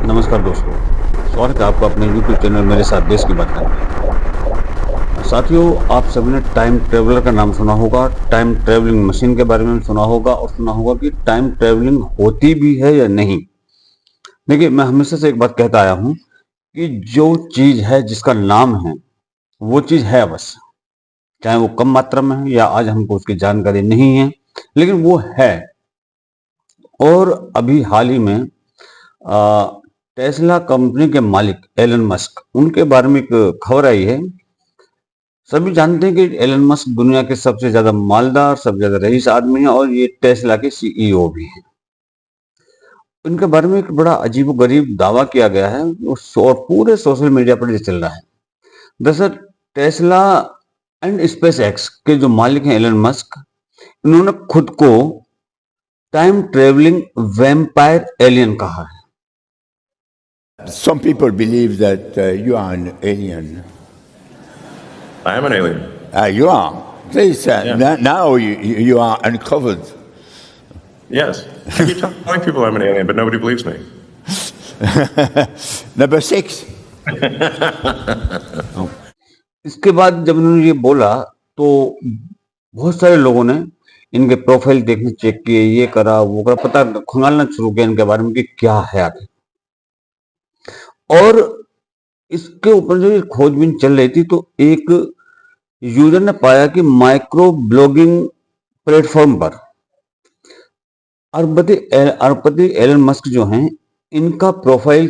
नमस्कार दोस्तों, स्वागत है आपका अपने यूट्यूब चैनल मेरे साथ देश की बात करने। साथियों, आप सभी ने टाइम ट्रेवलर का नाम सुना होगा, टाइम ट्रेवलिंग मशीन के बारे में सुना होगा और सुना होगा कि टाइम ट्रेवलिंग होती भी है या नहीं। देखिए, मैं हमेशा से एक बात कहता आया हूँ कि जो चीज है जिसका नाम है वो चीज है बस, चाहे वो कम मात्रा में है या आज हमको उसकी जानकारी नहीं है, लेकिन वो है। और अभी हाल ही में टेस्ला कंपनी के मालिक एलन मस्क, उनके बारे में एक खबर आई है। सभी जानते हैं कि एलन मस्क दुनिया के सबसे ज्यादा मालदार, सबसे ज्यादा रईस आदमी है और ये टेस्ला के सीईओ भी हैं। इनके बारे में एक बड़ा अजीबोगरीब दावा किया गया है और पूरे सोशल मीडिया पर ये चल रहा है। दरअसल टेस्ला एंड स्पेस एक्स के जो मालिक हैं एलन मस्क, इन्होंने खुद को टाइम ट्रेवलिंग वैम्पायर एलियन कहा है। Some people believe that you are an alien. I am an alien. You are. This, Yeah. now you are uncovered. Yes. I keep telling people I'm an alien, but nobody believes me. Number 6. इसके बाद जब इन्होंने ये बोला तो बहुत सारे लोगों ने इनके प्रोफाइल देखने चेक किए, ये करा वो करा, पता खंगालना शुरू किया इनके बारे में कि क्या है आगे। और इसके ऊपर जो ये खोजबीन चल रही थी तो एक यूजर ने पाया कि माइक्रो ब्लॉगिंग प्लेटफॉर्म पर अरबपति एलन मस्क जो हैं, इनका प्रोफाइल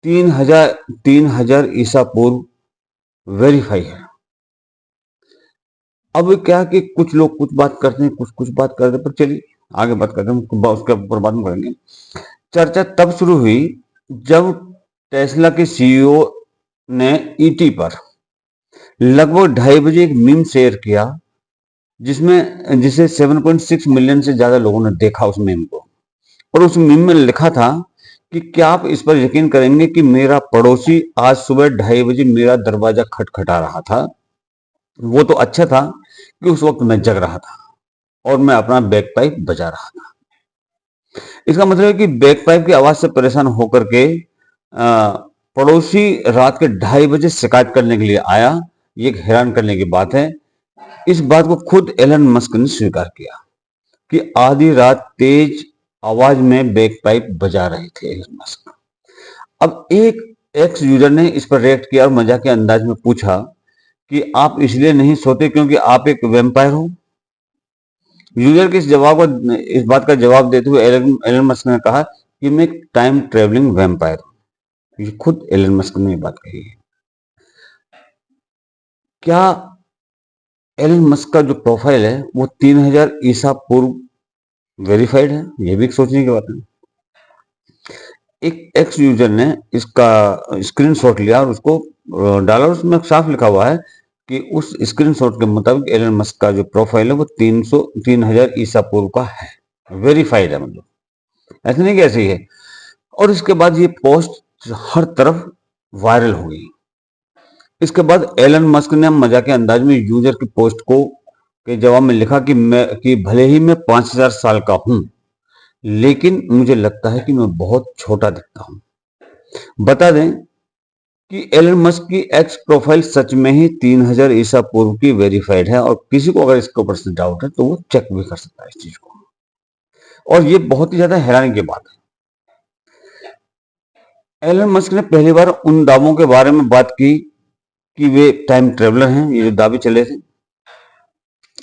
3000 ईसा पूर्व वेरीफाई है। अब क्या कि कुछ लोग कुछ बात करते हैं, कुछ बात करते हैं, पर चलिए आगे बात करते हैं, उसके ऊपर बात करेंगे। चर्चा तब शुरू हुई जब टेस्ला के सीईओ ने ईटी पर लगभग 2:30 बजे एक मीम शेयर किया जिसे 7.6 मिलियन से ज्यादा लोगों ने देखा उस मीम को। और उस मीम में लिखा था कि क्या आप इस पर यकीन करेंगे कि मेरा पड़ोसी आज सुबह 2:30 बजे मेरा दरवाजा खटखटा रहा था। वो तो अच्छा था कि उस वक्त मैं जग रहा था और मैं अपना बैकपाइप बजा रहा था। इसका मतलब है कि बैकपाइप की आवाज से परेशान होकर के पड़ोसी रात के 2:30 बजे शिकायत करने के लिए आया। ये एक हैरान करने की बात है। इस बात को खुद एलन मस्क ने स्वीकार किया कि आधी रात तेज आवाज में बैकपाइप बजा रहे थे एलन मस्क। अब एक एक्स यूजर ने इस पर रिएक्ट किया और मजाक के अंदाज में पूछा कि आप इसलिए नहीं सोते क्योंकि आप एक वैम्पायर हो। यूजर के इस बात का जवाब देते हुए एलन मस्क ने कहा कि मैं एक टाइम ट्रेवलिंग वैम्पायर हूं। ये खुद एलन मस्क ने ये बात कही है। क्या एलन मस्क का जो प्रोफाइल है वो 3000 ईसा पूर्व वेरीफाइड है? ये भी एक सोचने की बात है। एक एक्स यूजर ने इसका स्क्रीनशॉट लिया और उसको डाला। उसमें साफ लिखा हुआ है कि उस स्क्रीनशॉट के मुताबिक एलन मस्क का जो प्रोफाइल है वो 3000 ईसा पूर्व का है, वेरीफाइड है। मतलब ऐसा नहीं कि ऐसे ही है। और इसके बाद ये पोस्ट हर तरफ वायरल हो गई। इसके बाद एलन मस्क ने मजाक के अंदाज में यूजर की पोस्ट को के जवाब में लिखा कि भले ही मैं 5000 साल का हूं, लेकिन मुझे लगता है कि मैं बहुत छोटा दिखता हूं। बता दें कि एलन मस्क की एक्स प्रोफाइल सच में ही 3000 ईसा पूर्व की वेरीफाइड है और किसी को अगर इसके ऊपर से डाउट है तो वो चेक भी कर सकता है इस चीज को। और ये बहुत ही ज्यादा हैरानी की बात है। एलन मस्क ने पहली बार उन दावों के बारे में बात की कि वे टाइम ट्रेवलर हैं, ये जो दावे चले थे।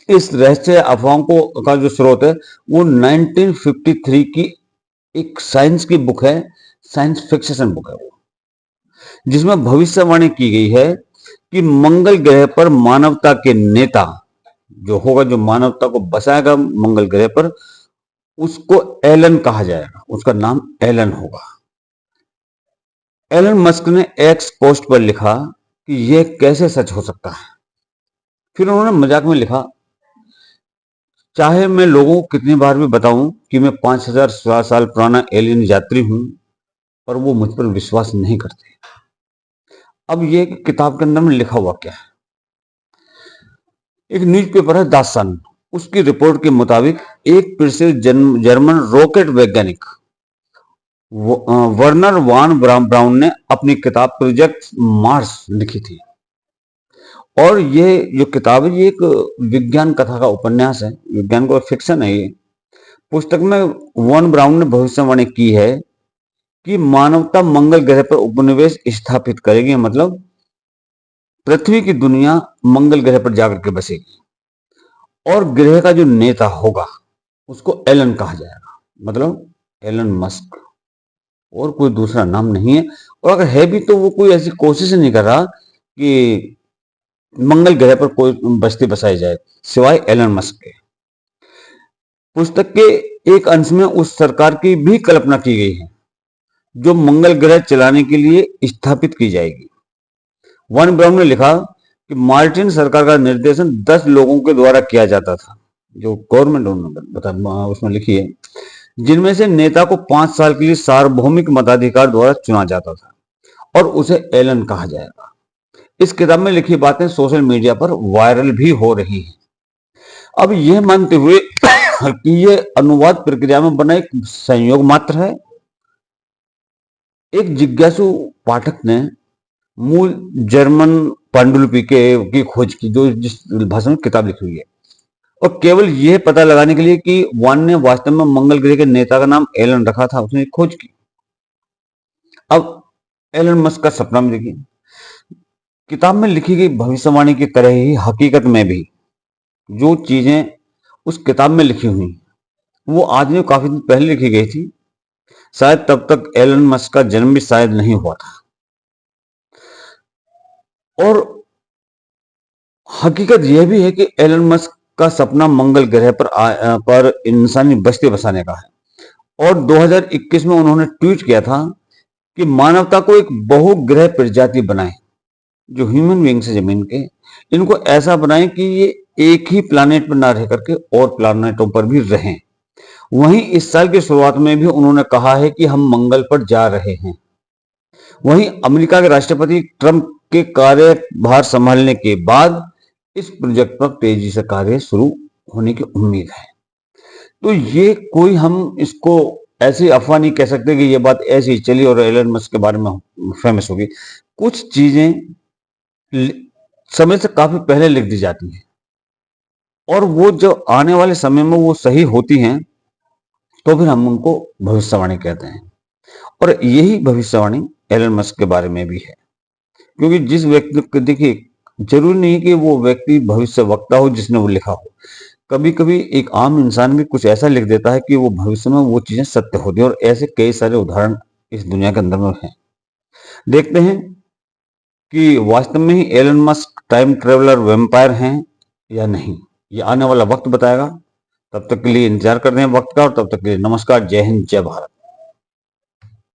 इस रहस्य अफवाहों को का जो स्रोत है वो 1953 की एक साइंस की बुक है, साइंस फिक्शन बुक है वो, जिसमें भविष्यवाणी की गई है कि मंगल ग्रह पर मानवता के नेता जो होगा, जो मानवता को बसाएगा मंगल ग्रह पर, उसको एलन कहा जाएगा, उसका नाम एलन होगा। एलन मस्क ने एक्स पोस्ट पर लिखा कि यह कैसे सच हो सकता है। फिर उन्होंने मजाक में लिखा, चाहे मैं लोगों को कितनी बार भी बताऊं कि मैं 5000 साल पुराना एलियन यात्री हूं, पर वो मुझ पर विश्वास नहीं करते। अब ये किताब के अंदर में लिखा हुआ क्या है? एक न्यूज़पेपर है द सन, उसकी रिपोर्ट के मुताबिक एक प्रसिद्ध जर्मन रॉकेट वैज्ञानिक वर्नर वान ब्राउन ने अपनी किताब प्रोजेक्ट मार्स लिखी थी। और ये जो किताब है ये एक विज्ञान कथा का उपन्यास है, विज्ञान को फिक्शन है ये। पुस्तक में वन ब्राउन ने भविष्यवाणी की है कि मानवता मंगल ग्रह पर उपनिवेश स्थापित करेगी, मतलब पृथ्वी की दुनिया मंगल ग्रह पर जाकर के बसेगी और ग्रह का जो नेता होगा उसको एलन कहा जाएगा, मतलब एलन मस्क, और कोई दूसरा नाम नहीं है। और अगर है भी तो वो कोई ऐसी कोशिश नहीं कर रहा कि मंगल ग्रह पर कोई बस्ती बसाई जाए सिवाय एलन मस्क के। पुस्तक के एक अंश में उस सरकार की भी कल्पना की गई है जो मंगल ग्रह चलाने के लिए स्थापित की जाएगी। वन ब्राउन ने लिखा कि मार्टिन सरकार का निर्देशन 10 लोगों के द्वारा किया जाता था, जो गवर्नमेंट उन्होंने उसमें लिखी है, जिनमें से नेता को 5 साल के लिए सार्वभौमिक मताधिकार द्वारा चुना जाता था और उसे एलन कहा जाएगा। इस किताब में लिखी बातें सोशल मीडिया पर वायरल भी हो रही हैं। अब यह मानते हुए कि यह अनुवाद प्रक्रिया में बना एक संयोग मात्र है, एक जिज्ञासु पाठक ने मूल जर्मन पांडुलिपि की खोज की, जो जिस भाषा में किताब लिखी हुई है, और केवल यह पता लगाने के लिए कि वान ने वास्तव में मंगल ग्रह के नेता का नाम एलन रखा था, उसने खोज की। अब एलन मस्क का सपना में देखिए, किताब में लिखी गई भविष्यवाणी की तरह ही हकीकत में भी जो चीजें उस किताब में लिखी हुई वो आज नहीं काफी दिन पहले लिखी गई थी। शायद तब तक एलन मस्क का जन्म भी शायद नहीं हुआ था। और हकीकत यह भी है कि एलन मस्क का सपना मंगल ग्रह पर इंसानी बस्ती बसाने का है। और 2021 में उन्होंने ट्वीट किया था कि मानवता को एक बहुग्रह प्रजाति बनाए, जो ह्यूमन बीइंग से जमीन के, इनको ऐसा बनाएं कि ये एक ही प्लानेट पर ना रह करके और प्लानेटों पर भी रहें। वहीं इस साल की शुरुआत में भी उन्होंने कहा है कि हम मंगल पर जा रहे हैं। वहीं अमेरिका के राष्ट्रपति ट्रंप के कार्यभार संभालने के बाद इस प्रोजेक्ट पर तेजी से कार्य शुरू होने की उम्मीद है। तो ये कोई हम इसको ऐसी अफवाह नहीं कह सकते कि ये बात ऐसी ही चली और एलन मस्क के बारे में फेमस होगी। कुछ चीजें समय से काफी पहले लिख दी जाती हैं और वो जो आने वाले समय में वो सही होती हैं तो फिर हम उनको भविष्यवाणी कहते हैं। और यही भविष्यवाणी एलन मस्क के बारे में भी है, क्योंकि जिस व्यक्ति को देखिए, जरूरी नहीं कि वो व्यक्ति भविष्य वक्ता हो जिसने वो लिखा हो। कभी कभी एक आम इंसान भी कुछ ऐसा लिख देता है कि वो भविष्य में वो चीजें सत्य होती है, और ऐसे कई सारे उदाहरण इस दुनिया के अंदर में हैं। देखते हैं कि वास्तव में ही Elon Musk time traveller vampire हैं या नहीं, ये आने वाला वक्त बताएगा। तब तक के लिए इंतजार करते हैं वक्त का, और तब तक के लिए नमस्कार, जय हिंद, जय भारत।